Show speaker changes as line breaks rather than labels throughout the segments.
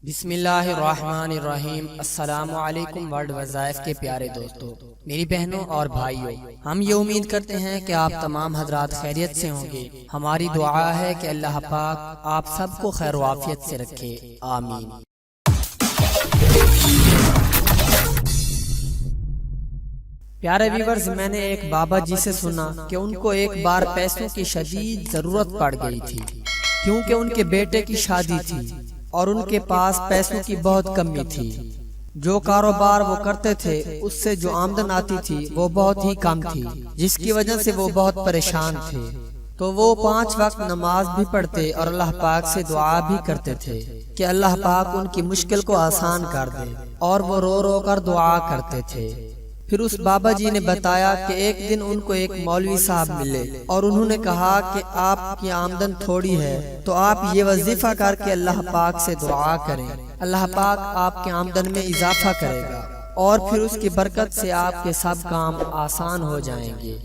بسم اللہ الرحمن الرحیم۔ السلام علیکم ورلڈ وظائف کے پیارے دوستو، میری بہنوں اور بھائیوں، ہم یہ امید کرتے ہیں کہ آپ تمام حضرات خیریت سے ہوں گے۔ ہماری دعا ہے کہ اللہ پاک آپ سب کو خیر و عافیت سے رکھے، آمین۔ پیارے ویورز، میں نے ایک بابا جی سے سنا کہ ان کو ایک بار پیسوں کی شدید ضرورت پڑ گئی تھی، کیونکہ ان کے بیٹے کی شادی تھی اور ان کے پاس پیسوں کی بہت کمی تھی۔ جو کاروبار وہ کرتے تھے اس سے جو آمدن آتی تھی وہ بہت ہی کم تھی، جس کی وجہ سے وہ بہت پریشان تھے۔ تو وہ 5 وقت نماز بھی پڑھتے اور اللہ پاک سے دعا بھی کرتے تھے کہ اللہ پاک ان کی مشکل کو آسان کر دے، اور وہ رو رو کر دعا کرتے تھے۔ پھر اس بابا جی نے بتایا کہ ایک دن ان کو ایک مولوی صاحب ملے اور انہوں نے کہا کہ آپ کی آمدن تھوڑی ہے تو آپ یہ وظیفہ کر کے اللہ پاک سے دعا کریں، اللہ پاک آپ کے آمدن میں اضافہ کرے گا اور پھر اس کی برکت سے آپ کے سب کام آسان ہو جائیں گے۔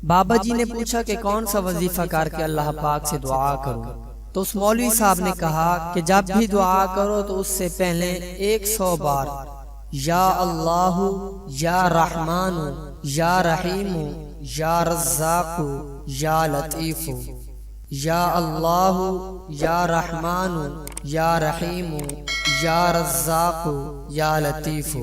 بابا جی نے پوچھا کہ کون سا وظیفہ کر کے اللہ پاک سے دعا کروں؟ تو اس مولوی صاحب نے کہا کہ جب بھی دعا کرو تو اس سے پہلے 100 بار یا اللہ، یا رحمان، یا رحیم، یا رزاق، یا لطیف، یا اللہ، یا رحمان، یا رحیم، یا رزاق، یا لطیف،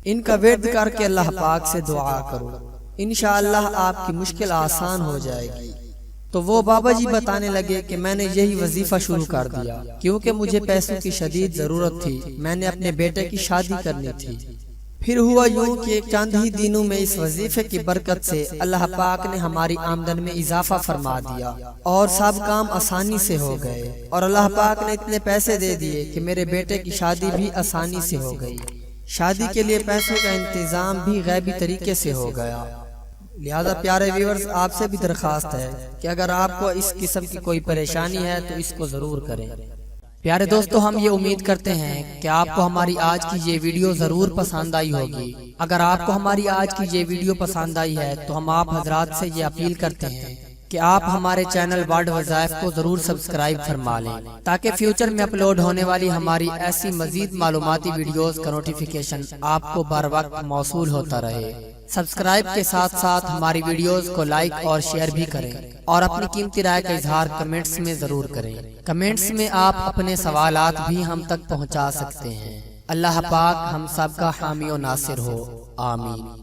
ان کا ورد کر کے اللہ پاک سے دعا کرو، انشاءاللہ آپ کی مشکل آسان ہو جائے گی۔ تو وہ بابا جی بتانے لگے کہ میں نے یہی وظیفہ شروع کر دیا کیونکہ مجھے پیسوں کی شدید ضرورت تھی، میں نے اپنے بیٹے کی شادی کرنی تھی۔ پھر ہوا یوں کہ چند ہی دنوں میں اس وظیفے کی برکت سے اللہ پاک نے ہماری آمدن میں اضافہ فرما دیا اور سب کام آسانی سے ہو گئے، اور اللہ پاک نے اتنے پیسے دے دیے کہ میرے بیٹے کی شادی بھی آسانی سے ہو گئی۔ شادی کے لیے پیسوں کا انتظام بھی غیبی طریقے سے ہو گیا۔ لہذا پیارے ویورز، آپ سے بھی درخواست ہے کہ اگر آپ کو اس قسم کی کوئی پریشانی ہے تو اس کو ضرور کریں۔ پیارے دوستو، ہم یہ امید کرتے ہیں کہ آپ کو ہماری آج کی یہ ویڈیو ضرور پسند آئی ہوگی۔ اگر آپ کو ہماری آج کی یہ ویڈیو پسند آئی ہے تو ہم آپ حضرات سے یہ اپیل کرتے ہیں کہ آپ ہمارے چینل ورلڈ وظائف کو ضرور سبسکرائب فرما لیں تاکہ فیوچر میں اپلوڈ ہونے والی ہماری ایسی مزید معلوماتی ویڈیوز کا نوٹیفیکیشن آپ کو بر وقت موصول ہوتا رہے۔ سبسکرائب کے ساتھ ساتھ ہماری ویڈیوز کو لائک اور شیئر بھی کریں اور اپنی قیمتی رائے کا اظہار کمنٹس میں ضرور کریں۔ کمنٹس میں آپ اپنے سوالات بھی ہم تک پہنچا سکتے ہیں۔ اللہ پاک ہم سب کا حامی و ناصر ہو، آمین۔